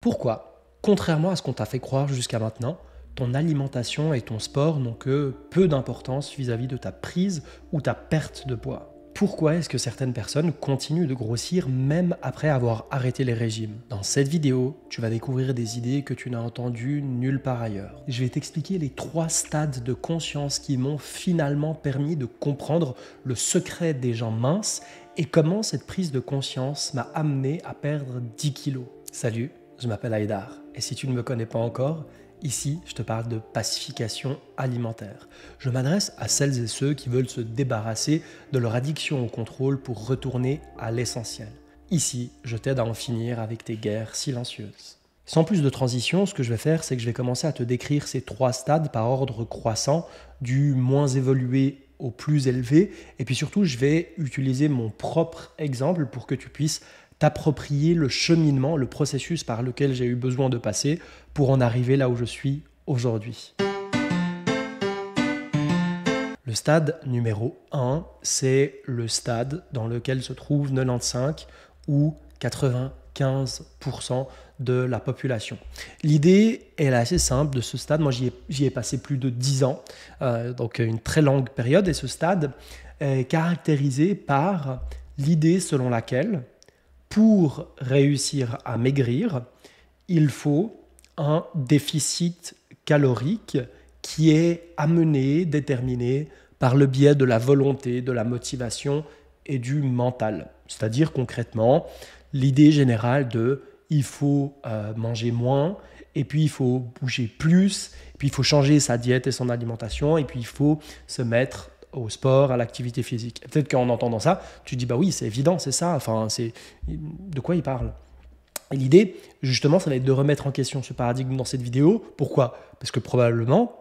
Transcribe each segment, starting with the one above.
Pourquoi, contrairement à ce qu'on t'a fait croire jusqu'à maintenant, ton alimentation et ton sport n'ont que peu d'importance vis-à-vis de ta prise ou ta perte de poids? Pourquoi est-ce que certaines personnes continuent de grossir même après avoir arrêté les régimes? Dans cette vidéo, tu vas découvrir des idées que tu n'as entendues nulle part ailleurs. Je vais t'expliquer les 3 stades de conscience qui m'ont finalement permis de comprendre le secret des gens minces et comment cette prise de conscience m'a amené à perdre 10 kilos. Salut, je m'appelle Haïdar et si tu ne me connais pas encore, ici je te parle de pacification alimentaire. Je m'adresse à celles et ceux qui veulent se débarrasser de leur addiction au contrôle pour retourner à l'essentiel. Ici, je t'aide à en finir avec tes guerres silencieuses. Sans plus de transition, ce que je vais faire, c'est que je vais commencer à te décrire ces 3 stades par ordre croissant, du moins évolué au plus élevé, et puis surtout je vais utiliser mon propre exemple pour que tu puisses t'approprier le cheminement, le processus par lequel j'ai eu besoin de passer pour en arriver là où je suis aujourd'hui. Le stade numéro 1, c'est le stade dans lequel se trouve 95 ou 95% de la population. L'idée est assez simple de ce stade. Moi, j'y ai passé plus de 10 ans, donc une très longue période. Et ce stade est caractérisé par l'idée selon laquelle pour réussir à maigrir, il faut un déficit calorique qui est amené, déterminé par le biais de la volonté, de la motivation et du mental. C'est-à-dire concrètement, l'idée générale de il faut manger moins, et puis il faut bouger plus, et puis il faut changer sa diète et son alimentation, et puis il faut se mettre au sport, à l'activité physique. Peut-être qu'en entendant ça, tu te dis bah oui, c'est évident, c'est ça, enfin, c'est de quoi il parle. Et l'idée, justement, ça va être de remettre en question ce paradigme dans cette vidéo. Pourquoi? Parce que probablement,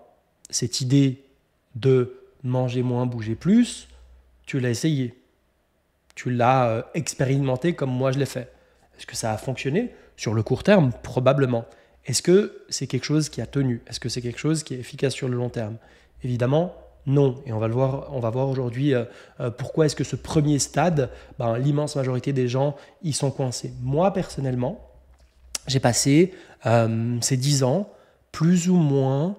cette idée de manger moins, bouger plus, tu l'as essayé. Tu l'as expérimenté comme moi je l'ai fait. Est-ce que ça a fonctionné? Sur le court terme, probablement. Est-ce que c'est quelque chose qui a tenu? Est-ce que c'est quelque chose qui est efficace sur le long terme? Évidemment, non. Et on va voir aujourd'hui pourquoi est-ce que ce premier stade, l'immense majorité des gens y sont coincés. Moi, personnellement, j'ai passé ces 10 ans plus ou moins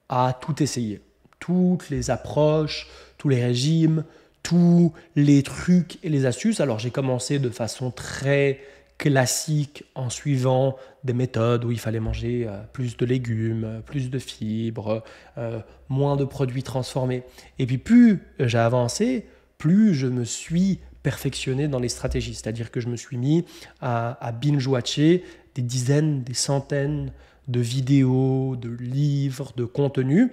à tout essayer. Toutes les approches, tous les régimes, tous les trucs et les astuces. Alors, j'ai commencé de façon très classique en suivant des méthodes où il fallait manger plus de légumes, plus de fibres, moins de produits transformés. Et puis plus j'ai avancé, plus je me suis perfectionné dans les stratégies. C'est-à-dire que je me suis mis à binge-watcher des dizaines, des centaines de vidéos, de livres, de contenus.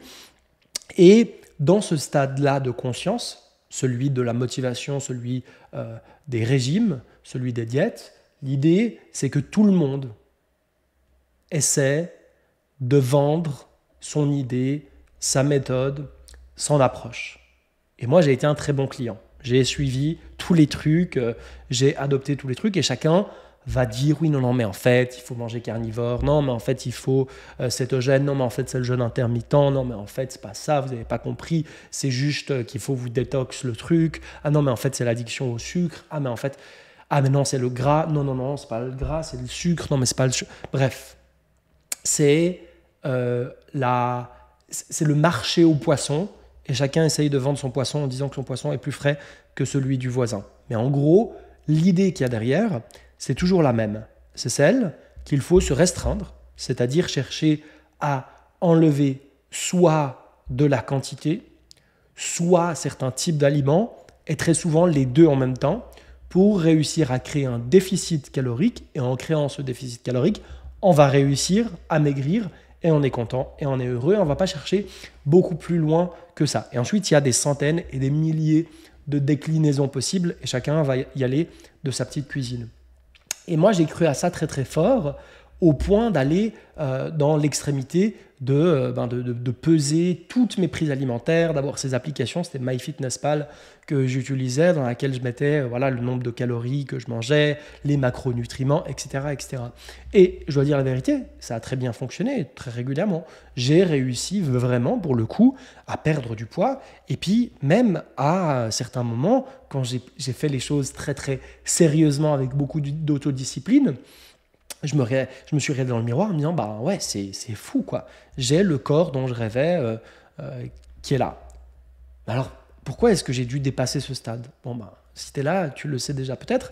Et dans ce stade-là de conscience, celui de la motivation, celui des régimes, celui des diètes, l'idée, c'est que tout le monde essaie de vendre son idée, sa méthode, son approche. Et moi, j'ai été un très bon client. J'ai suivi tous les trucs, j'ai adopté tous les trucs et chacun va dire oui, non, mais en fait, il faut manger carnivore, non, mais en fait, il faut cétogène, non, mais en fait, c'est le jeûne intermittent, non, mais en fait, c'est pas ça, vous n'avez pas compris, c'est juste qu'il faut vous détox le truc, ah non, mais en fait, c'est l'addiction au sucre, ah, mais en fait, ah, mais non, c'est le gras, non, c'est pas le gras, c'est le sucre, non, mais c'est pas le sucre. Bref, c'est le marché aux poissons et chacun essaye de vendre son poisson en disant que son poisson est plus frais que celui du voisin. Mais en gros, l'idée qu'il y a derrière, c'est toujours la même. C'est celle qu'il faut se restreindre, c'est-à-dire chercher à enlever soit de la quantité, soit certains types d'aliments, et très souvent les deux en même temps, pour réussir à créer un déficit calorique. Et en créant ce déficit calorique, on va réussir à maigrir et on est content et on est heureux. Et on ne va pas chercher beaucoup plus loin que ça. Et ensuite, il y a des centaines et des milliers de déclinaisons possibles et chacun va y aller de sa petite cuisine. Et moi, j'ai cru à ça très très fort au point d'aller dans l'extrémité de peser toutes mes prises alimentaires. D'abord, ces applications, c'était MyFitnessPal que j'utilisais, dans laquelle je mettais le nombre de calories que je mangeais, les macronutriments, etc., etc. Et je dois dire la vérité, ça a très bien fonctionné, très régulièrement. J'ai réussi vraiment, pour le coup, à perdre du poids. Et puis, même à certains moments, quand j'ai fait les choses très, très sérieusement avec beaucoup d'autodiscipline, je me suis regardé dans le miroir en me disant, bah ouais, c'est fou, quoi. J'ai le corps dont je rêvais qui est là. Alors, pourquoi est-ce que j'ai dû dépasser ce stade? Bon, bah, si tu es là, tu le sais déjà peut-être,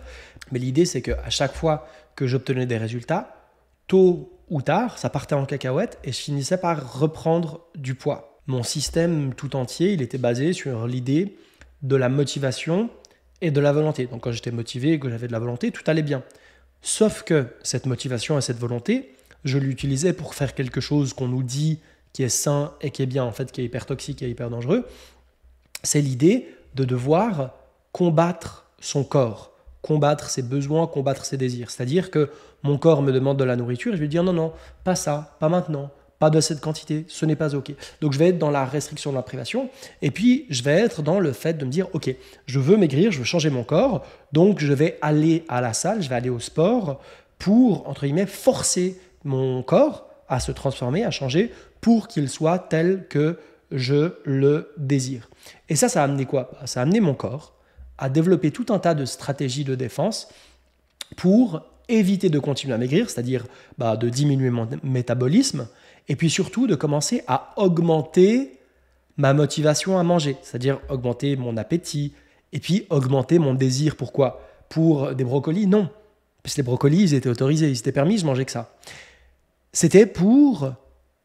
mais l'idée, c'est qu'à chaque fois que j'obtenais des résultats, tôt ou tard, ça partait en cacahuète et je finissais par reprendre du poids. Mon système tout entier, il était basé sur l'idée de la motivation et de la volonté. Donc quand j'étais motivé et que j'avais de la volonté, tout allait bien. Sauf que cette motivation et cette volonté, je l'utilisais pour faire quelque chose qu'on nous dit qui est sain et qui est bien, en fait, qui est hyper toxique et hyper dangereux. C'est l'idée de devoir combattre son corps, combattre ses besoins, combattre ses désirs. C'est-à-dire que mon corps me demande de la nourriture et je vais dire non, non, pas ça, pas maintenant, pas de cette quantité, ce n'est pas OK. Donc je vais être dans la restriction de la privation et puis je vais être dans le fait de me dire OK, je veux maigrir, je veux changer mon corps, donc je vais aller à la salle, je vais aller au sport pour, entre guillemets, forcer mon corps à se transformer, à changer pour qu'il soit tel que je le désire. Et ça a amené quoi? Ça a amené mon corps à développer tout un tas de stratégies de défense pour éviter de continuer à maigrir, c'est-à-dire de diminuer mon métabolisme, et puis surtout de commencer à augmenter ma motivation à manger, c'est-à-dire augmenter mon appétit, et puis augmenter mon désir. Pourquoi? Pour des brocolis? Non. Parce que les brocolis, ils étaient autorisés, ils étaient permis, je mangeais que ça. C'était pour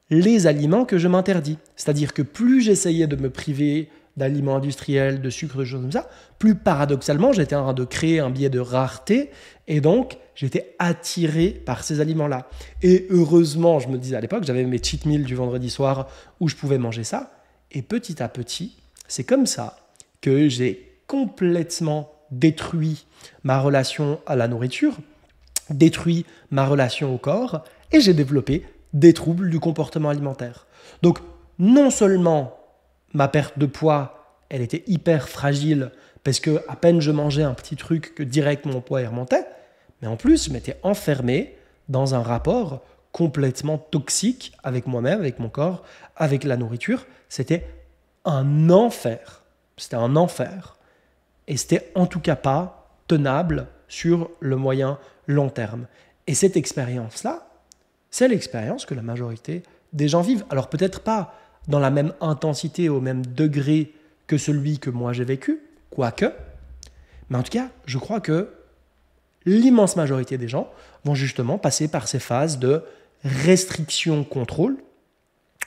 les aliments que je m'interdis. C'est-à-dire que plus j'essayais de me priver d'aliments industriels, de sucre, de choses comme ça, plus paradoxalement, j'étais en train de créer un biais de rareté et donc j'étais attiré par ces aliments-là. Et heureusement, je me disais à l'époque, j'avais mes cheat meals du vendredi soir où je pouvais manger ça. Et petit à petit, c'est comme ça que j'ai complètement détruit ma relation à la nourriture, détruit ma relation au corps et j'ai développé des troubles du comportement alimentaire. Donc, non seulement ma perte de poids, elle était hyper fragile parce que à peine je mangeais un petit truc que direct mon poids y remontait, mais en plus, je m'étais enfermé dans un rapport complètement toxique avec moi-même, avec mon corps, avec la nourriture. C'était un enfer. C'était un enfer. Et c'était en tout cas pas tenable sur le moyen long terme. Et cette expérience-là, c'est l'expérience que la majorité des gens vivent. Alors peut-être pas dans la même intensité, au même degré que celui que moi j'ai vécu, quoique, mais en tout cas, je crois que l'immense majorité des gens vont justement passer par ces phases de restriction-contrôle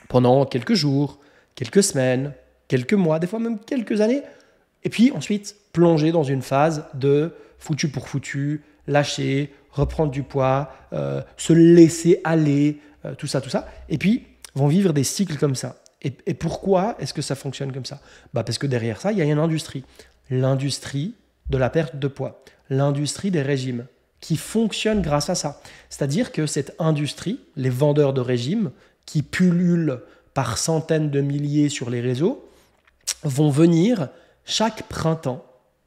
pendant quelques jours, quelques semaines, quelques mois, des fois même quelques années, et puis ensuite plonger dans une phase de foutu pour foutu, lâcher, reprendre du poids, se laisser aller, tout ça, et puis vont vivre des cycles comme ça. Et pourquoi est-ce que ça fonctionne comme ça? Parce que derrière ça, il y a une industrie. L'industrie de la perte de poids, l'industrie des régimes, qui fonctionne grâce à ça. C'est-à-dire que cette industrie, les vendeurs de régimes, qui pullulent par centaines de milliers sur les réseaux, vont venir chaque printemps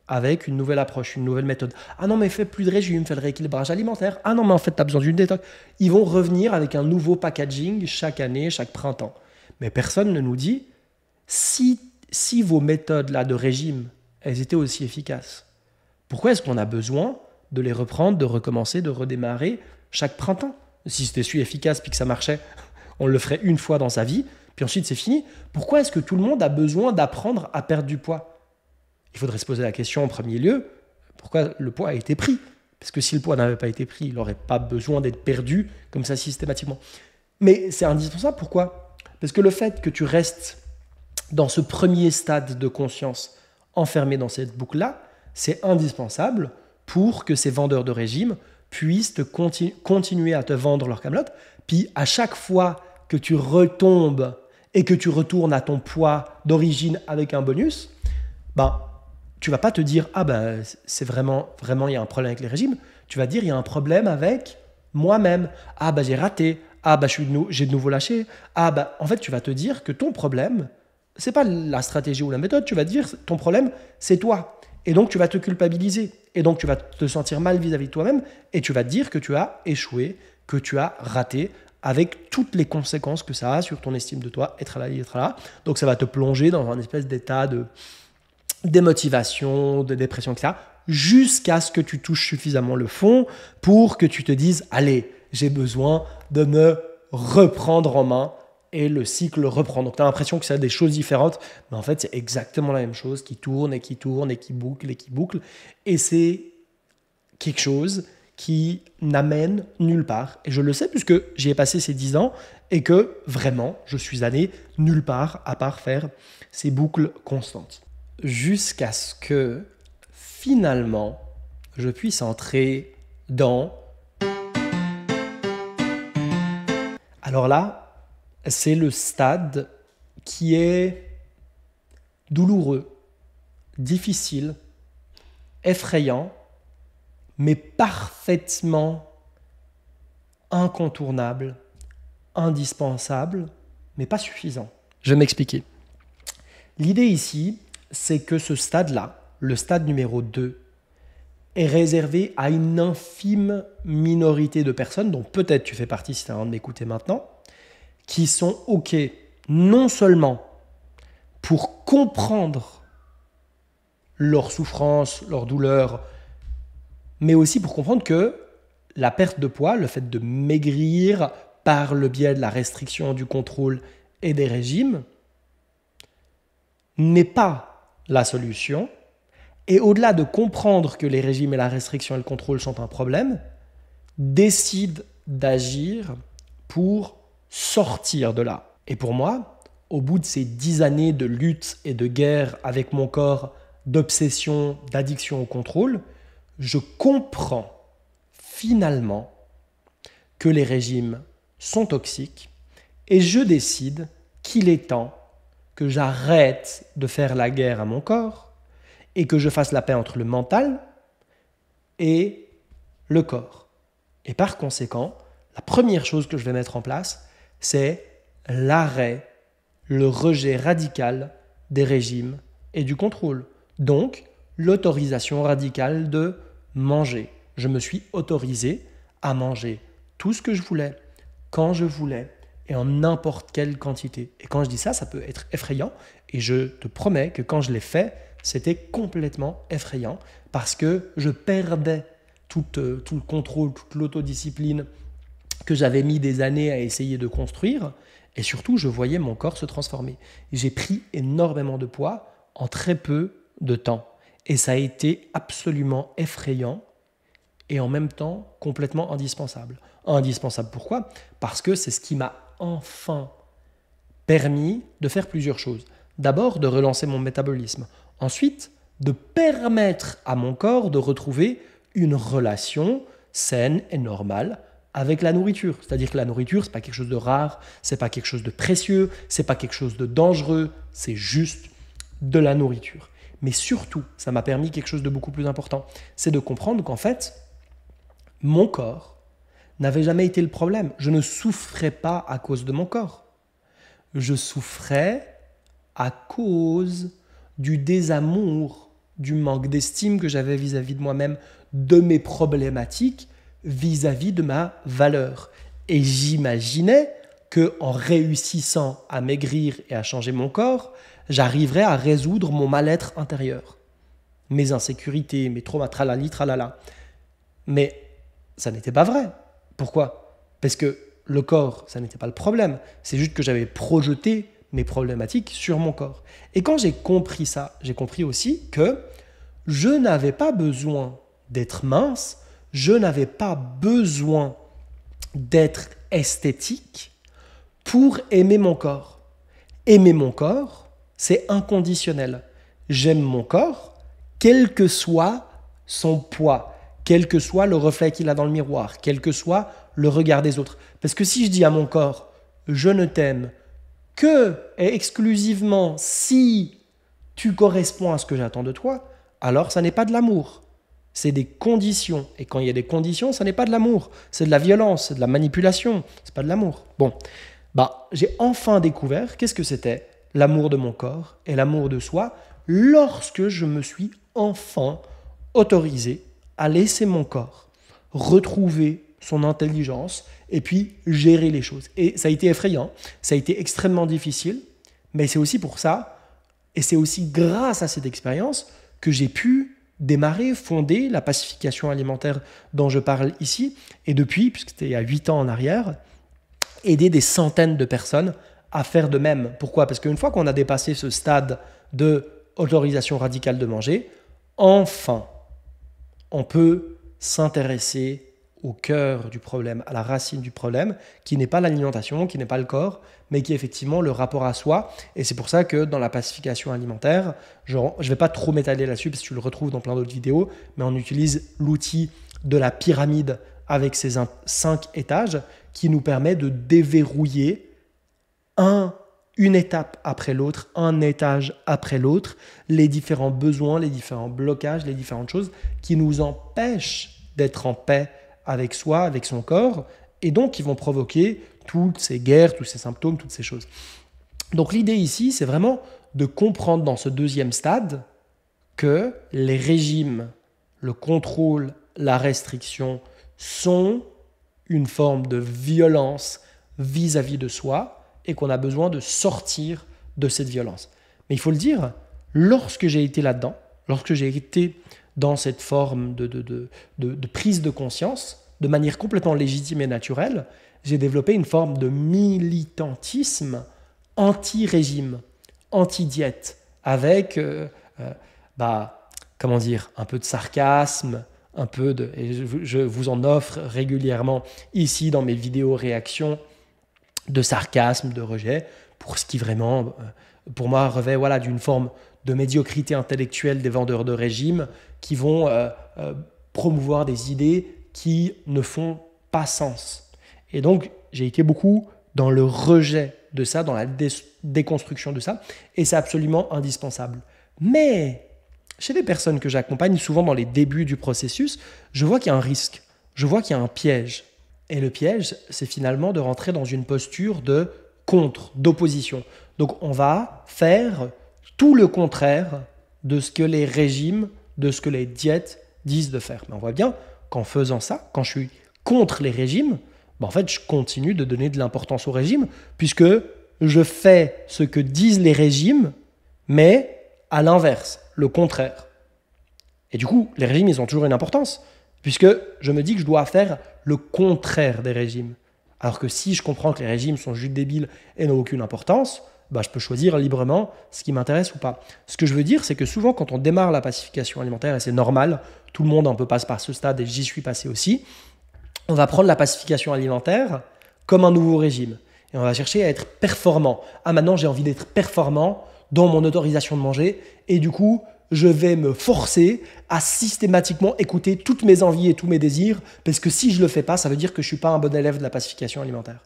avec une nouvelle approche, une nouvelle méthode. Ah non, mais fais plus de régime, fais le rééquilibrage alimentaire. Ah non, mais en fait, tu as besoin d'une détox. Ils vont revenir avec un nouveau packaging chaque année, chaque printemps. Mais personne ne nous dit, si vos méthodes-là de régime, elles étaient aussi efficaces, pourquoi est-ce qu'on a besoin de les reprendre, de recommencer, de redémarrer chaque printemps? Si c'était si efficace puis que ça marchait, on le ferait une fois dans sa vie, puis ensuite c'est fini. Pourquoi est-ce que tout le monde a besoin d'apprendre à perdre du poids? Il faudrait se poser la question en premier lieu, pourquoi le poids a été pris? Parce que si le poids n'avait pas été pris, il n'aurait pas besoin d'être perdu comme ça systématiquement. Mais c'est indispensable, pourquoi? Parce que le fait que tu restes dans ce premier stade de conscience, enfermé dans cette boucle-là, c'est indispensable pour que ces vendeurs de régime puissent continuer à te vendre leur camelote. Puis à chaque fois que tu retombes et que tu retournes à ton poids d'origine avec un bonus, tu vas pas te dire c'est vraiment il y a un problème avec les régimes. Tu vas dire il y a un problème avec moi-même. J'ai raté. J'ai de nouveau lâché. En fait, tu vas te dire que ton problème, c'est pas la stratégie ou la méthode. Tu vas te dire ton problème, c'est toi. Et donc, tu vas te culpabiliser. Et donc, tu vas te sentir mal vis-à-vis de toi-même. Et tu vas te dire que tu as échoué, que tu as raté, avec toutes les conséquences que ça a sur ton estime de toi, être là. Donc, ça va te plonger dans un espèce d'état de démotivation, de dépression, etc. Jusqu'à ce que tu touches suffisamment le fond pour que tu te dises, allez, j'ai besoin de me reprendre en main et le cycle reprend. Donc tu as l'impression que c'est des choses différentes, mais en fait c'est exactement la même chose qui tourne et qui tourne et qui boucle et qui boucle. Et c'est quelque chose qui n'amène nulle part. Et je le sais puisque j'y ai passé ces 10 ans et que vraiment je suis allé nulle part à part faire ces boucles constantes. Jusqu'à ce que finalement je puisse entrer dans... Alors là, c'est le stade qui est douloureux, difficile, effrayant, mais parfaitement incontournable, indispensable, mais pas suffisant. Je vais m'expliquer. L'idée ici, c'est que ce stade-là, le stade numéro 2, est réservé à une infime minorité de personnes, dont peut-être tu fais partie si tu es en train de m'écouter maintenant, qui sont OK non seulement pour comprendre leur souffrance, leur douleur, mais aussi pour comprendre que la perte de poids, le fait de maigrir par le biais de la restriction, du contrôle et des régimes, n'est pas la solution. Et au-delà de comprendre que les régimes et la restriction et le contrôle sont un problème, décide d'agir pour sortir de là. Et pour moi, au bout de ces 10 années de lutte et de guerre avec mon corps, d'obsession, d'addiction au contrôle, je comprends finalement que les régimes sont toxiques et je décide qu'il est temps que j'arrête de faire la guerre à mon corps et que je fasse la paix entre le mental et le corps. Et par conséquent, la première chose que je vais mettre en place, c'est l'arrêt, le rejet radical des régimes et du contrôle. Donc, l'autorisation radicale de manger. Je me suis autorisé à manger tout ce que je voulais, quand je voulais et en n'importe quelle quantité. Et quand je dis ça, ça peut être effrayant et je te promets que quand je l'ai fait, c'était complètement effrayant parce que je perdais tout le contrôle, toute l'autodiscipline que j'avais mis des années à essayer de construire et surtout, je voyais mon corps se transformer. J'ai pris énormément de poids en très peu de temps et ça a été absolument effrayant et en même temps complètement indispensable. Indispensable pourquoi ? Parce que c'est ce qui m'a enfin permis de faire plusieurs choses. D'abord, de relancer mon métabolisme. Ensuite, de permettre à mon corps de retrouver une relation saine et normale avec la nourriture. C'est-à-dire que la nourriture, ce n'est pas quelque chose de rare, ce n'est pas quelque chose de précieux, ce n'est pas quelque chose de dangereux, c'est juste de la nourriture. Mais surtout, ça m'a permis quelque chose de beaucoup plus important, c'est de comprendre qu'en fait, mon corps n'avait jamais été le problème. Je ne souffrais pas à cause de mon corps. Je souffrais à cause du désamour, du manque d'estime que j'avais vis-à-vis de moi-même, de mes problématiques vis-à-vis de ma valeur. Et j'imaginais qu'en réussissant à maigrir et à changer mon corps, j'arriverais à résoudre mon mal-être intérieur, mes insécurités, mes traumas, tralali, tralala. Mais ça n'était pas vrai. Pourquoi ? Parce que le corps, ça n'était pas le problème. C'est juste que j'avais projeté mes problématiques sur mon corps. Et quand j'ai compris ça, j'ai compris aussi que je n'avais pas besoin d'être mince, je n'avais pas besoin d'être esthétique pour aimer mon corps. Aimer mon corps, c'est inconditionnel. J'aime mon corps, quel que soit son poids, quel que soit le reflet qu'il a dans le miroir, quel que soit le regard des autres. Parce que si je dis à mon corps, je ne t'aime que et exclusivement si tu corresponds à ce que j'attends de toi, alors ça n'est pas de l'amour. C'est des conditions. Et quand il y a des conditions, ça n'est pas de l'amour. C'est de la violence, c'est de la manipulation. C'est pas de l'amour. Bon, j'ai enfin découvert qu'est-ce que c'était l'amour de mon corps et l'amour de soi lorsque je me suis enfin autorisé à laisser mon corps retrouver son intelligence et puis gérer les choses. Et ça a été effrayant, ça a été extrêmement difficile, mais c'est aussi pour ça, et c'est aussi grâce à cette expérience que j'ai pu démarrer, fonder la pacification alimentaire dont je parle ici, et depuis, puisque c'était il y a 8 ans en arrière, aider des centaines de personnes à faire de même. Pourquoi? Parce qu'une fois qu'on a dépassé ce stade de autorisation radicale de manger, enfin, on peut s'intéresser au cœur du problème, à la racine du problème, qui n'est pas l'alimentation, qui n'est pas le corps, mais qui est effectivement le rapport à soi. Et c'est pour ça que dans la pacification alimentaire, je ne vais pas trop m'étaler là-dessus, parce que tu le retrouves dans plein d'autres vidéos, mais on utilise l'outil de la pyramide avec ses 5 étages qui nous permet de déverrouiller une étape après l'autre, un étage après l'autre, les différents besoins, les différents blocages, les différentes choses qui nous empêchent d'être en paix avec soi, avec son corps, et donc qui vont provoquer toutes ces guerres, tous ces symptômes, toutes ces choses. Donc l'idée ici, c'est vraiment de comprendre dans ce deuxième stade que les régimes, le contrôle, la restriction sont une forme de violence vis-à-vis de soi, et qu'on a besoin de sortir de cette violence. Mais il faut le dire, lorsque j'ai été là-dedans, lorsque j'ai été dans cette forme de prise de conscience, de manière complètement légitime et naturelle, j'ai développé une forme de militantisme anti-régime, anti-diète, avec un peu de sarcasme, et je vous en offre régulièrement ici dans mes vidéos réactions, de sarcasme, de rejet, pour ce qui vraiment, pour moi, revêt d'une forme de médiocrité intellectuelle des vendeurs de régime qui vont promouvoir des idées qui ne font pas sens. Et donc, j'ai été beaucoup dans le rejet de ça, dans la déconstruction de ça, et c'est absolument indispensable. Mais chez les personnes que j'accompagne, souvent dans les débuts du processus, je vois qu'il y a un risque, je vois qu'il y a un piège. Et le piège, c'est finalement de rentrer dans une posture de contre, d'opposition. Donc on va faire tout le contraire de ce que les régimes, de ce que les diètes disent de faire. Mais on voit bien qu'en faisant ça, quand je suis contre les régimes, en fait, je continue de donner de l'importance aux régimes, puisque je fais ce que disent les régimes, mais à l'inverse, le contraire. Et du coup, les régimes, ils ont toujours une importance, puisque je me dis que je dois faire le contraire des régimes. Alors que si je comprends que les régimes sont juste débiles et n'ont aucune importance, je peux choisir librement ce qui m'intéresse ou pas. Ce que je veux dire, c'est que souvent, quand on démarre la pacification alimentaire, et c'est normal, tout le monde un peu passe par ce stade et j'y suis passé aussi, on va prendre la pacification alimentaire comme un nouveau régime. Et on va chercher à être performant. Ah, maintenant, j'ai envie d'être performant dans mon autorisation de manger. Et du coup, je vais me forcer à systématiquement écouter toutes mes envies et tous mes désirs, parce que si je ne le fais pas, ça veut dire que je ne suis pas un bon élève de la pacification alimentaire.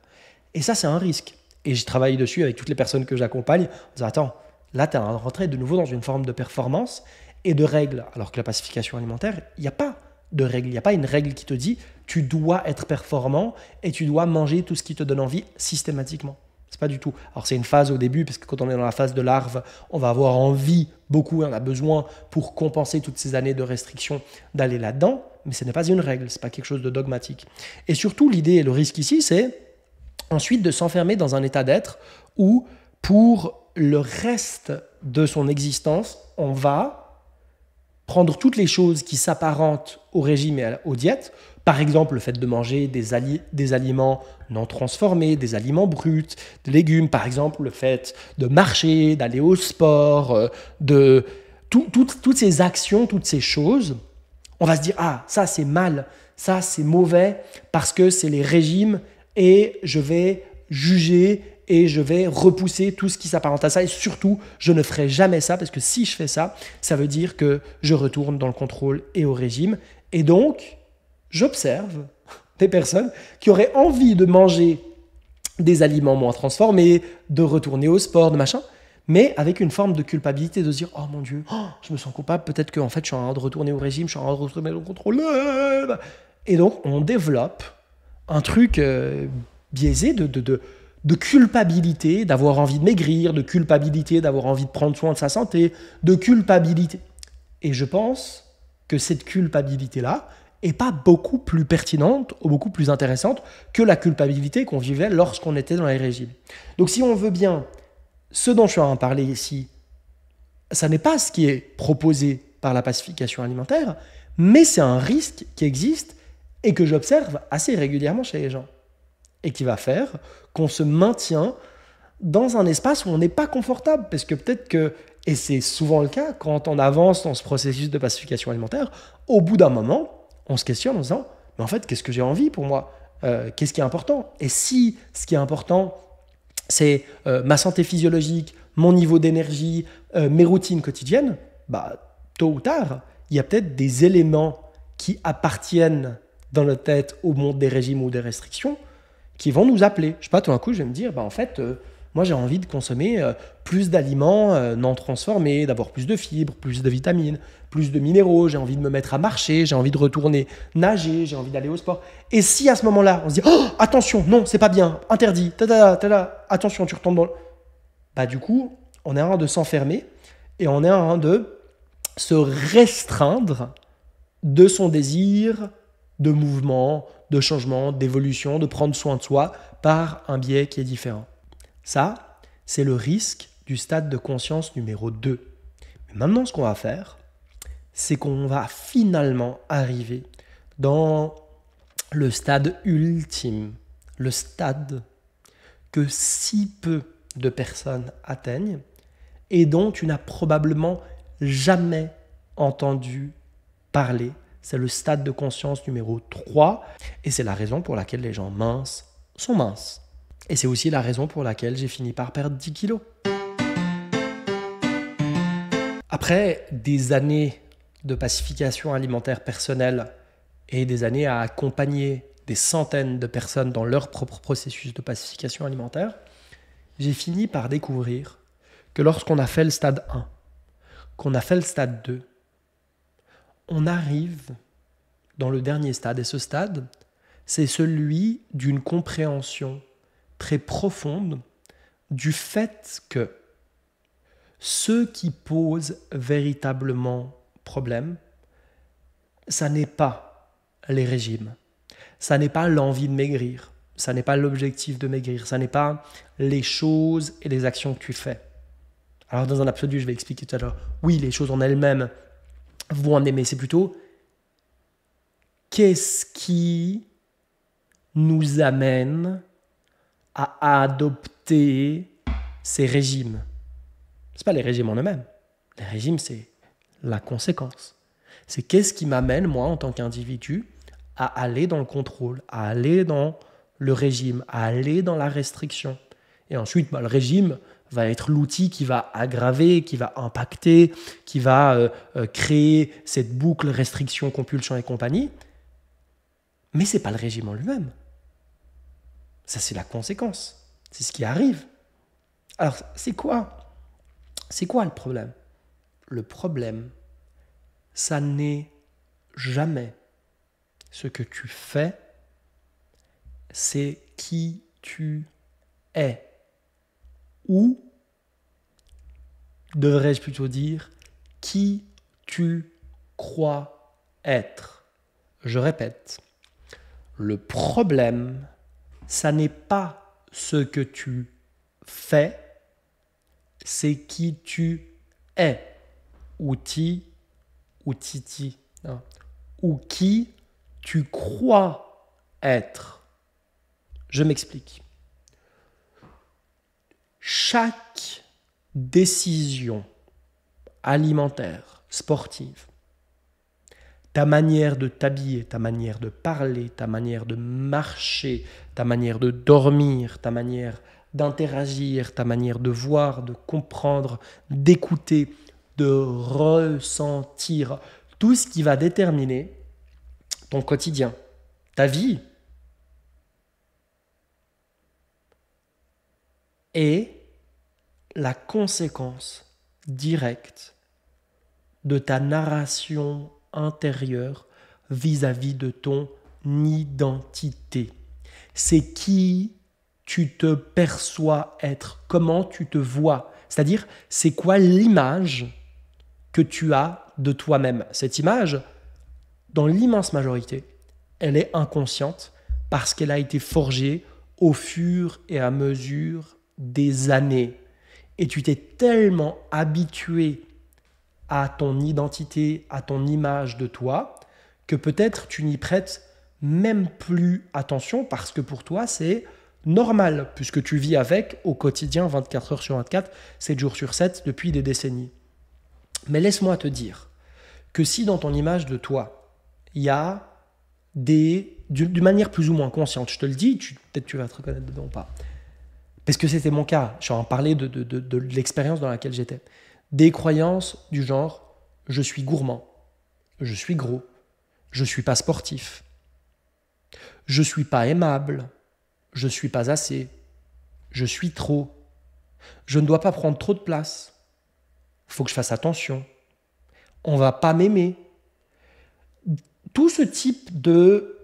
Et ça, c'est un risque. Et je travaille dessus avec toutes les personnes que j'accompagne, en disant, attends, là, tu es rentré de nouveau dans une forme de performance et de règles, alors que la pacification alimentaire, il n'y a pas de règles. Il n'y a pas une règle qui te dit, tu dois être performant et tu dois manger tout ce qui te donne envie systématiquement. C'est pas du tout. Alors c'est une phase au début, parce que quand on est dans la phase de larve, on va avoir envie beaucoup, et on a besoin pour compenser toutes ces années de restriction d'aller là-dedans, mais ce n'est pas une règle, ce n'est pas quelque chose de dogmatique. Et surtout, l'idée et le risque ici, c'est ensuite de s'enfermer dans un état d'être où, pour le reste de son existence, on va prendre toutes les choses qui s'apparentent au régime et aux diètes, par exemple le fait de manger des aliments non transformés, des aliments bruts, des légumes, par exemple le fait de marcher, d'aller au sport, toutes ces actions, toutes ces choses, on va se dire « Ah, ça c'est mal, ça c'est mauvais parce que c'est les régimes et je vais juger et je vais repousser tout ce qui s'apparente à ça et surtout, je ne ferai jamais ça parce que si je fais ça, ça veut dire que je retourne dans le contrôle et au régime. Et donc, j'observe des personnes qui auraient envie de manger des aliments moins transformés, de retourner au sport, de machin, mais avec une forme de culpabilité, de se dire « Oh mon Dieu, je me sens coupable, peut-être que en fait, je suis en train de retourner au régime, je suis en train de retourner au contrôle. » Et donc, on développe un truc biaisé de culpabilité, d'avoir envie de maigrir, de culpabilité, d'avoir envie de prendre soin de sa santé, de culpabilité. Et je pense que cette culpabilité-là n'est pas beaucoup plus pertinente ou beaucoup plus intéressante que la culpabilité qu'on vivait lorsqu'on était dans les régimes. Donc si on veut bien, ce dont je suis en train de parler ici, ça n'est pas ce qui est proposé par la pacification alimentaire, mais c'est un risque qui existe et que j'observe assez régulièrement chez les gens et qui va faire qu'on se maintient dans un espace où on n'est pas confortable, parce que peut-être que, et c'est souvent le cas, quand on avance dans ce processus de pacification alimentaire, au bout d'un moment, on se questionne en se disant, mais en fait, qu'est-ce que j'ai envie pour moi? Qu'est-ce qui est important? Et si ce qui est important, c'est ma santé physiologique, mon niveau d'énergie, mes routines quotidiennes, bah, tôt ou tard, il y a peut-être des éléments qui appartiennent dans notre tête au monde des régimes ou des restrictions qui vont nous appeler. Je sais pas, tout d'un coup, je vais me dire, bah, en fait, moi, j'ai envie de consommer plus d'aliments non transformés, d'avoir plus de fibres, plus de vitamines, plus de minéraux, j'ai envie de me mettre à marcher, j'ai envie de retourner nager, j'ai envie d'aller au sport. Et si à ce moment-là, on se dit, oh, attention, non, c'est pas bien, interdit, attention, tu retombes dans le... Bah, du coup, on est en train de s'enfermer et on est en train de se restreindre de son désir de mouvement, de changement, d'évolution, de prendre soin de soi par un biais qui est différent. Ça, c'est le risque du stade de conscience numéro 2. Mais maintenant, ce qu'on va faire, c'est qu'on va finalement arriver dans le stade ultime, le stade que si peu de personnes atteignent et dont tu n'as probablement jamais entendu parler. C'est le stade de conscience numéro 3 et c'est la raison pour laquelle les gens minces sont minces. Et c'est aussi la raison pour laquelle j'ai fini par perdre 10 kilos. Après des années de pacification alimentaire personnelle et des années à accompagner des centaines de personnes dans leur propre processus de pacification alimentaire, j'ai fini par découvrir que lorsqu'on a fait le stade 1, qu'on a fait le stade 2, on arrive dans le dernier stade. Et ce stade, c'est celui d'une compréhension très profonde du fait que ce qui pose véritablement problème, ça n'est pas les régimes, ça n'est pas l'envie de maigrir, ça n'est pas l'objectif de maigrir, ça n'est pas les choses et les actions que tu fais. Alors dans un absolu, je vais expliquer tout à l'heure, oui, les choses en elles-mêmes vont en aimer, c'est plutôt qu'est-ce qui nous amène à adopter ces régimes. Ce n'est pas les régimes en eux-mêmes. Les régimes, c'est la conséquence. C'est qu'est-ce qui m'amène, moi, en tant qu'individu, à aller dans le contrôle, à aller dans le régime, à aller dans la restriction. Et ensuite, le régime va être l'outil qui va aggraver, qui va impacter, qui va créer cette boucle restriction, compulsion et compagnie. Mais ce n'est pas le régime en lui-même. Ça, c'est la conséquence. C'est ce qui arrive. Alors, c'est quoi le problème? Le problème, ça n'est jamais ce que tu fais, c'est qui tu es. Ou, devrais-je plutôt dire, qui tu crois être. Je répète, le problème, ça n'est pas ce que tu fais, c'est qui tu es. Outil ou titi. Hein. Ou qui tu crois être. Je m'explique. Chaque décision alimentaire, sportive, ta manière de t'habiller, ta manière de parler, ta manière de marcher, ta manière de dormir, ta manière d'interagir, ta manière de voir, de comprendre, d'écouter, de ressentir, tout ce qui va déterminer ton quotidien, ta vie, est la conséquence directe de ta narration intérieure vis-à-vis de ton identité. C'est qui tu te perçois être, comment tu te vois. C'est-à-dire, c'est quoi l'image que tu as de toi-même. Cette image, dans l'immense majorité, elle est inconsciente parce qu'elle a été forgée au fur et à mesure des années. Et tu t'es tellement habitué à ton identité, à ton image de toi, que peut-être tu n'y prêtes même plus attention parce que pour toi, c'est normal, puisque tu vis avec au quotidien 24 heures sur 24, 7 jours sur 7 depuis des décennies. Mais laisse-moi te dire que si dans ton image de toi, il y a d'une manière plus ou moins consciente, je te le dis, peut-être tu vas te reconnaître dedans ou pas, parce que c'était mon cas, je vais en parler de l'expérience dans laquelle j'étais, des croyances du genre « je suis gourmand, je suis gros, je ne suis pas sportif, je ne suis pas aimable, je ne suis pas assez, je suis trop, je ne dois pas prendre trop de place, il faut que je fasse attention, on ne va pas m'aimer ». Tout ce type de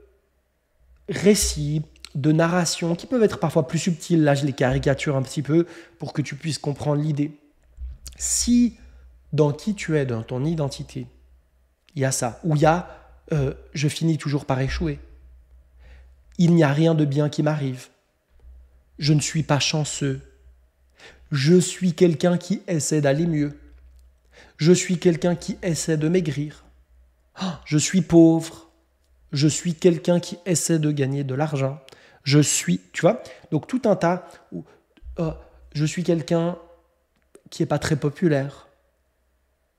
récits, de narrations qui peuvent être parfois plus subtils, là je les caricature un petit peu pour que tu puisses comprendre l'idée. Si dans qui tu es, dans ton identité, il y a ça, ou il y a je finis toujours par échouer, il n'y a rien de bien qui m'arrive, je ne suis pas chanceux, je suis quelqu'un qui essaie d'aller mieux, je suis quelqu'un qui essaie de maigrir, je suis pauvre, je suis quelqu'un qui essaie de gagner de l'argent, je suis, tu vois, donc tout un tas où je suis quelqu'un qui n'est pas très populaire,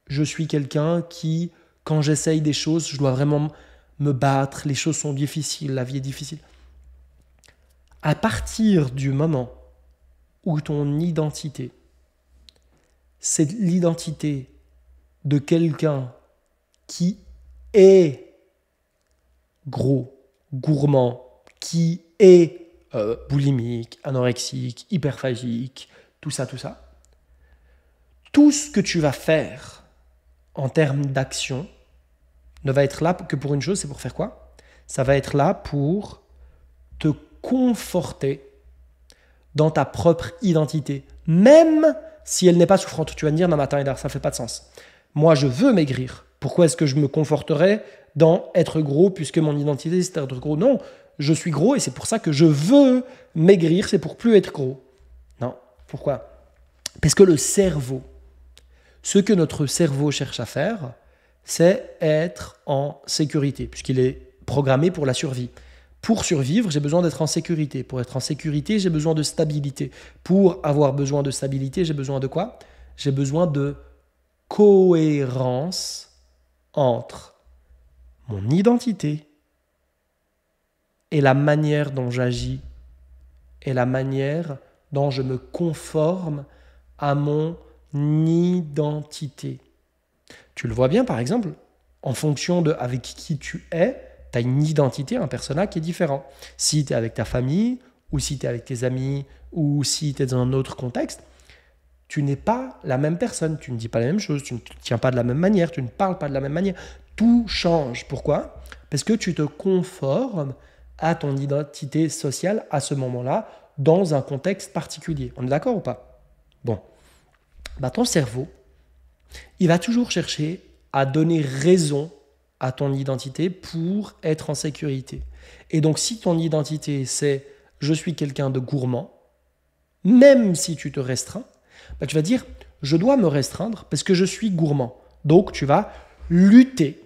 je suis quelqu'un qui, quand j'essaye des choses, je dois vraiment me battre, les choses sont difficiles, la vie est difficile. À partir du moment où ton identité, c'est l'identité de quelqu'un qui est gros, gourmand, qui est boulimique, anorexique, hyperphagique, tout ça, tout ce que tu vas faire en termes d'action ne va être là que pour une chose, c'est pour faire quoi? Ça va être là pour te conforter dans ta propre identité, même si elle n'est pas souffrante. Tu vas me dire, non, mais attends, ça ne fait pas de sens. Moi, je veux maigrir. Pourquoi est-ce que je me conforterais dans être gros puisque mon identité, c'est être gros? Non, je suis gros et c'est pour ça que je veux maigrir, c'est pour plus être gros. Non, pourquoi? Parce que le cerveau, ce que notre cerveau cherche à faire, c'est être en sécurité, puisqu'il est programmé pour la survie. Pour survivre, j'ai besoin d'être en sécurité. Pour être en sécurité, j'ai besoin de stabilité. Pour avoir besoin de stabilité, j'ai besoin de quoi? J'ai besoin de cohérence entre mon identité et la manière dont j'agis et la manière dont je me conforme à mon identité. Tu le vois bien, par exemple, en fonction de avec qui tu es, tu as une identité, un persona qui est différent. Si tu es avec ta famille, ou si tu es avec tes amis, ou si tu es dans un autre contexte, tu n'es pas la même personne, tu ne dis pas la même chose, tu ne te tiens pas de la même manière, tu ne parles pas de la même manière. Tout change. Pourquoi? Parce que tu te conformes à ton identité sociale à ce moment-là, dans un contexte particulier. On est d'accord ou pas? Bon. Ton cerveau, il va toujours chercher à donner raison à ton identité pour être en sécurité. Et donc, si ton identité, c'est « je suis quelqu'un de gourmand », même si tu te restreins, tu vas dire « je dois me restreindre parce que je suis gourmand ». Donc, tu vas lutter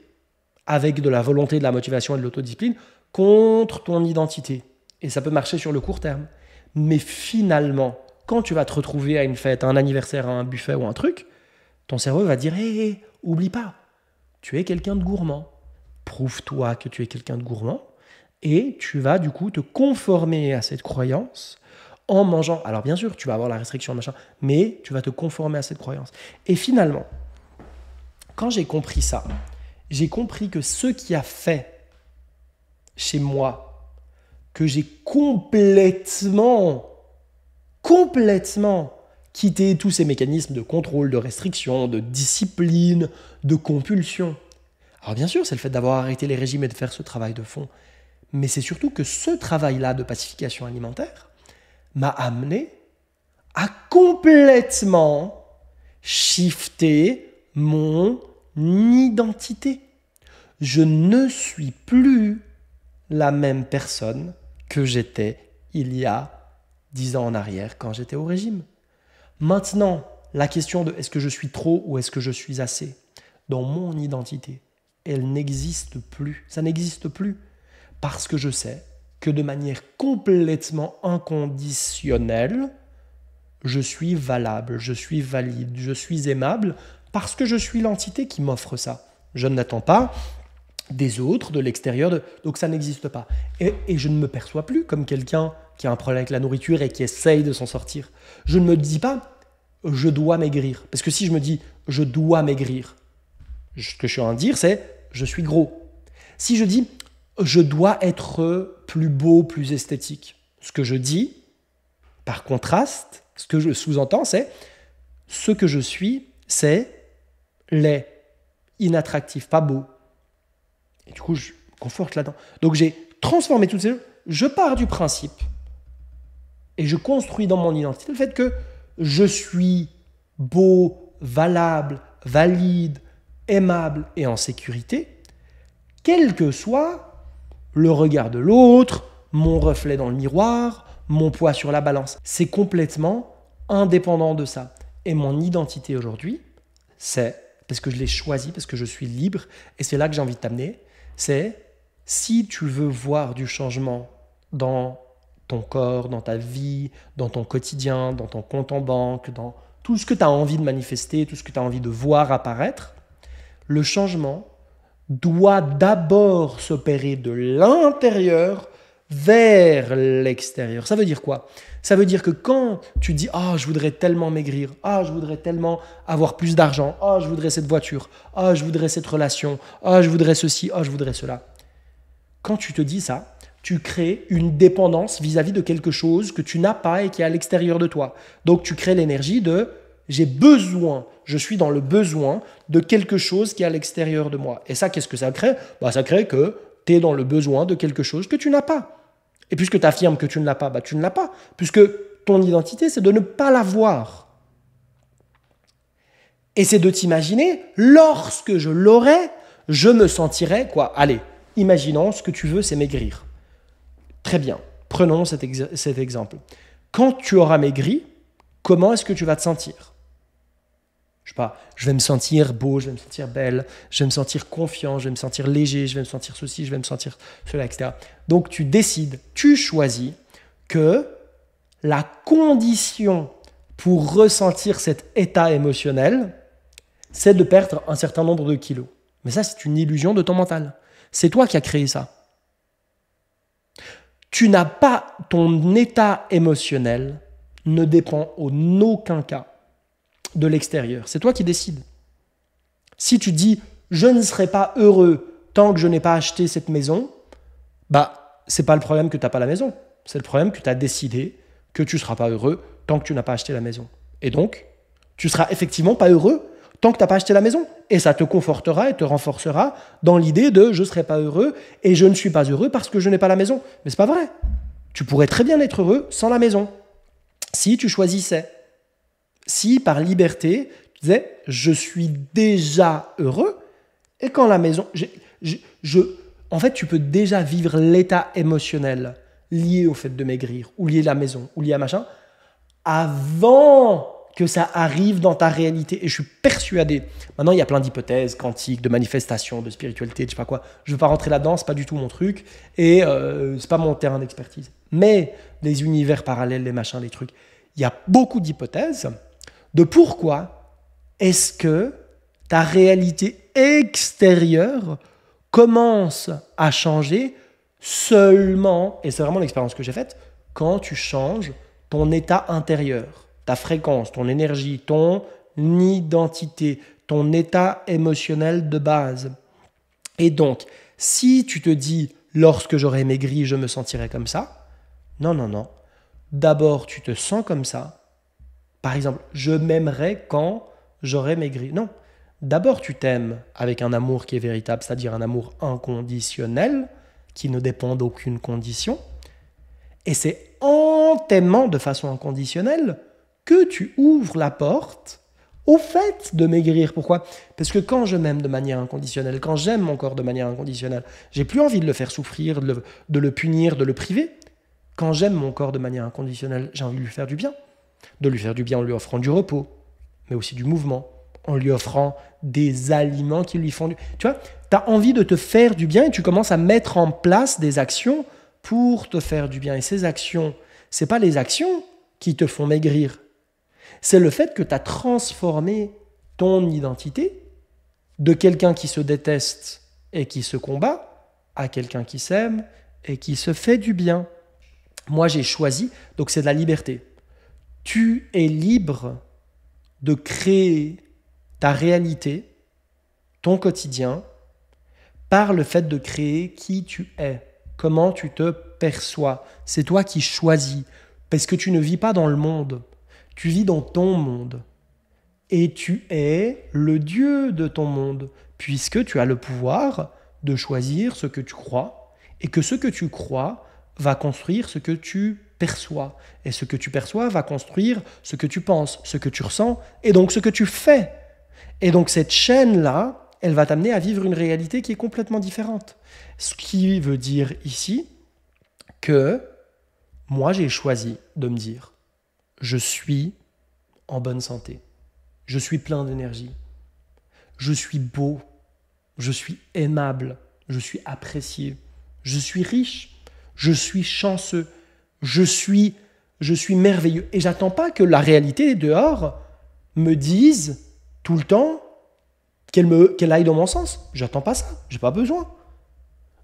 avec de la volonté, de la motivation et de l'autodiscipline contre ton identité. Et ça peut marcher sur le court terme. Mais finalement, quand tu vas te retrouver à une fête, à un anniversaire, à un buffet ou un truc, ton cerveau va dire hey, oublie pas, tu es quelqu'un de gourmand. Prouve-toi que tu es quelqu'un de gourmand et tu vas du coup te conformer à cette croyance en mangeant. Alors bien sûr, tu vas avoir la restriction, machin, mais tu vas te conformer à cette croyance. Et finalement, quand j'ai compris ça, j'ai compris que ce qui a fait chez moi que j'ai complètement quitter tous ces mécanismes de contrôle, de restriction, de discipline, de compulsion. Alors bien sûr, c'est le fait d'avoir arrêté les régimes et de faire ce travail de fond. Mais c'est surtout que ce travail-là de pacification alimentaire m'a amené à complètement shifter mon identité. Je ne suis plus la même personne que j'étais il y a 10 ans en arrière quand j'étais au régime. Maintenant, la question de est-ce que je suis trop ou est-ce que je suis assez, dans mon identité. Elle n'existe plus. Ça n'existe plus. Parce que je sais que de manière complètement inconditionnelle, je suis valable, je suis valide, je suis aimable, parce que je suis l'entité qui m'offre ça. Je n'attends pas des autres, de l'extérieur, donc ça n'existe pas. Et je ne me perçois plus comme quelqu'un qui a un problème avec la nourriture et qui essaye de s'en sortir. Je ne me dis pas « je dois maigrir ». Parce que si je me dis « je dois maigrir », ce que je suis en train de dire, c'est « je suis gros ». Si je dis « je dois être plus beau, plus esthétique », ce que je dis, par contraste, ce que je sous-entends, c'est « ce que je suis, c'est laid, inattractif, pas beau ». Et du coup, je me conforte là-dedans. Donc j'ai transformé toutes ces choses. Je pars du principe et je construis dans mon identité le fait que je suis beau, valable, valide, aimable et en sécurité, quel que soit le regard de l'autre, mon reflet dans le miroir, mon poids sur la balance. C'est complètement indépendant de ça. Et mon identité aujourd'hui, c'est, parce que je l'ai choisi, parce que je suis libre, et c'est là que j'ai envie de t'amener, c'est si tu veux voir du changement dans ton corps, dans ta vie, dans ton quotidien, dans ton compte en banque, dans tout ce que tu as envie de manifester, tout ce que tu as envie de voir apparaître, le changement doit d'abord s'opérer de l'intérieur vers l'extérieur. Ça veut dire quoi? Ça veut dire que quand tu dis « Ah, je voudrais tellement maigrir. Ah, je voudrais tellement avoir plus d'argent. Ah, je voudrais cette voiture. Ah, je voudrais cette relation. Ah, je voudrais ceci. Ah, je voudrais cela. » Quand tu te dis ça, tu crées une dépendance vis-à-vis de quelque chose que tu n'as pas et qui est à l'extérieur de toi. Donc, tu crées l'énergie de « j'ai besoin, je suis dans le besoin de quelque chose qui est à l'extérieur de moi. » Et ça, qu'est-ce que ça crée? Ça crée que tu es dans le besoin de quelque chose que tu n'as pas. Et puisque tu affirmes que tu ne l'as pas, tu ne l'as pas. Puisque ton identité, c'est de ne pas l'avoir. Et c'est de t'imaginer, lorsque je l'aurai, je me sentirai quoi? Allez, imaginons, ce que tu veux, c'est maigrir. Très bien, prenons cet exemple. Quand tu auras maigri, comment est-ce que tu vas te sentir? Je sais pas, je vais me sentir beau, je vais me sentir belle, je vais me sentir confiant, je vais me sentir léger, je vais me sentir ceci, je vais me sentir cela, etc. Donc tu décides, tu choisis que la condition pour ressentir cet état émotionnel, c'est de perdre un certain nombre de kilos. Mais ça, c'est une illusion de ton mental. C'est toi qui as créé ça. Tu n'as pas, ton état émotionnel ne dépend en aucun cas de l'extérieur. C'est toi qui décides. Si tu dis « je ne serai pas heureux tant que je n'ai pas acheté cette maison », c'est pas le problème que tu n'as pas la maison. C'est le problème que tu as décidé que tu ne seras pas heureux tant que tu n'as pas acheté la maison. Et donc, tu seras effectivement pas heureux tant que tu n'as pas acheté la maison. Et ça te confortera et te renforcera dans l'idée de « je ne serai pas heureux et je ne suis pas heureux parce que je n'ai pas la maison ». Mais c'est pas vrai. Tu pourrais très bien être heureux sans la maison. Si tu choisissais. Si par liberté, tu disais « je suis déjà heureux » et quand la maison... En fait, tu peux déjà vivre l'état émotionnel lié au fait de maigrir, ou lié à la maison, ou lié à machin, avant que ça arrive dans ta réalité. Et je suis persuadé, maintenant il y a plein d'hypothèses quantiques, de manifestations, de spiritualité, je sais pas quoi, je ne veux pas rentrer là-dedans, c'est pas du tout mon truc, et c'est pas mon terrain d'expertise. Mais les univers parallèles, les machins, les trucs, il y a beaucoup d'hypothèses de pourquoi est-ce que ta réalité extérieure commence à changer seulement, et c'est vraiment l'expérience que j'ai faite, quand tu changes ton état intérieur, ta fréquence, ton énergie, ton identité, ton état émotionnel de base. Et donc, si tu te dis « lorsque j'aurai maigri, je me sentirai comme ça », non. D'abord, tu te sens comme ça. Par exemple, je m'aimerai quand j'aurai maigri. Non. D'abord, tu t'aimes avec un amour qui est véritable, c'est-à-dire un amour inconditionnel, qui ne dépend d'aucune condition. Et c'est en t'aimant de façon inconditionnelle que tu ouvres la porte au fait de maigrir. Pourquoi? Parce que quand je m'aime de manière inconditionnelle, quand j'aime mon corps de manière inconditionnelle, j'ai plus envie de le faire souffrir, de le punir, de le priver. Quand j'aime mon corps de manière inconditionnelle, j'ai envie de lui faire du bien. De lui faire du bien en lui offrant du repos, mais aussi du mouvement, en lui offrant des aliments qui lui font du... Tu vois, tu as envie de te faire du bien et tu commences à mettre en place des actions pour te faire du bien. Et ces actions, ce n'est pas les actions qui te font maigrir. C'est le fait que tu as transformé ton identité de quelqu'un qui se déteste et qui se combat à quelqu'un qui s'aime et qui se fait du bien. Moi, j'ai choisi, donc c'est de la liberté. Tu es libre de créer ta réalité, ton quotidien, par le fait de créer qui tu es, comment tu te perçois. C'est toi qui choisis, parce que tu ne vis pas dans le monde, tu vis dans ton monde. Et tu es le Dieu de ton monde, puisque tu as le pouvoir de choisir ce que tu crois, et que ce que tu crois va construire ce que tu perçois. Et ce que tu perçois va construire ce que tu penses, ce que tu ressens, et donc ce que tu fais. Et donc cette chaîne-là, elle va t'amener à vivre une réalité qui est complètement différente. Ce qui veut dire ici que moi, j'ai choisi de me dire, je suis en bonne santé, je suis plein d'énergie, je suis beau, je suis aimable, je suis apprécié, je suis riche, je suis chanceux, je suis merveilleux. Et j'attends pas que la réalité dehors me dise tout le temps qu'elle aille dans mon sens. J'attends pas ça, j'ai pas besoin.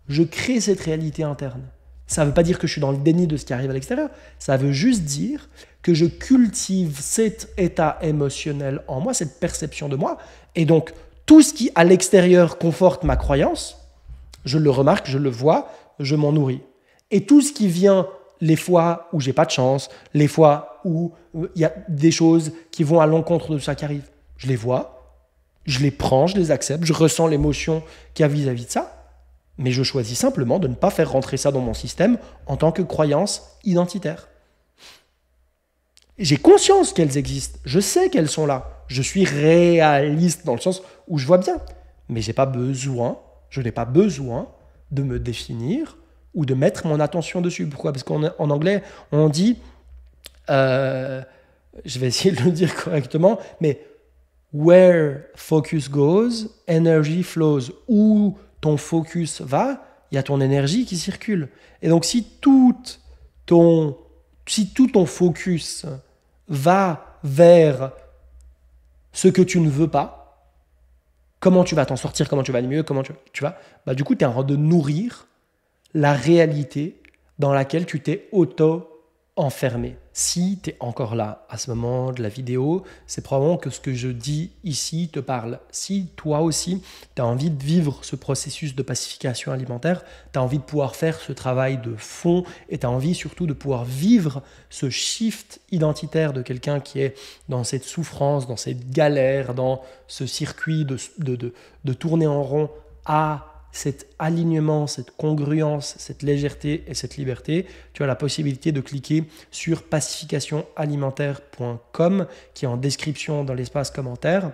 Je crée cette réalité interne. Ça ne veut pas dire que je suis dans le déni de ce qui arrive à l'extérieur. Ça veut juste dire que je cultive cet état émotionnel en moi, cette perception de moi. Et donc, tout ce qui, à l'extérieur, conforte ma croyance, je le remarque, je le vois, je m'en nourris. Et tout ce qui vient les fois où j'ai pas de chance, les fois où il y a des choses qui vont à l'encontre de ça qui arrive, je les vois, je les prends, je les accepte, je ressens l'émotion qu'il y a vis-à-vis de ça. Mais je choisis simplement de ne pas faire rentrer ça dans mon système en tant que croyance identitaire. J'ai conscience qu'elles existent, je sais qu'elles sont là, je suis réaliste dans le sens où je vois bien, mais je n'ai pas besoin de me définir ou de mettre mon attention dessus. Pourquoi ? Parce qu'en anglais, on dit, je vais essayer de le dire correctement, mais where focus goes, energy flows. Où ton focus va, il y a ton énergie qui circule. Et donc, si tout ton focus va vers ce que tu ne veux pas, comment tu vas t'en sortir, comment tu vas aller mieux, comment tu vas, du coup, tu es en train de nourrir la réalité dans laquelle tu t'es auto-enfermé. Si tu es encore là à ce moment de la vidéo, c'est probablement que ce que je dis ici te parle. Si toi aussi, tu as envie de vivre ce processus de pacification alimentaire, tu as envie de pouvoir faire ce travail de fond et tu as envie surtout de pouvoir vivre ce shift identitaire de quelqu'un qui est dans cette souffrance, dans cette galère, dans ce circuit de tourner en rond à cet alignement, cette congruence, cette légèreté et cette liberté, tu as la possibilité de cliquer sur pacificationalimentaire.com qui est en description dans l'espace commentaire.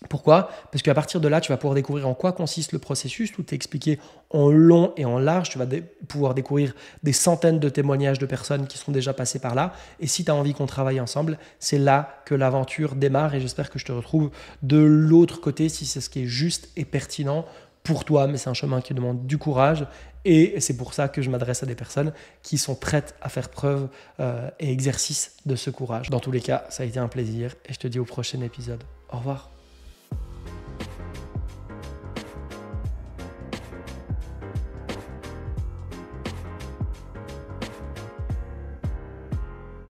Pourquoi ? Parce qu'à partir de là, tu vas pouvoir découvrir en quoi consiste le processus. Tout est expliqué en long et en large. Tu vas pouvoir découvrir des centaines de témoignages de personnes qui sont déjà passées par là. Et si tu as envie qu'on travaille ensemble, c'est là que l'aventure démarre. Et j'espère que je te retrouve de l'autre côté si c'est ce qui est juste et pertinent pour toi, mais c'est un chemin qui demande du courage et c'est pour ça que je m'adresse à des personnes qui sont prêtes à faire preuve et exercice de ce courage. Dans tous les cas, ça a été un plaisir et je te dis au prochain épisode. Au revoir.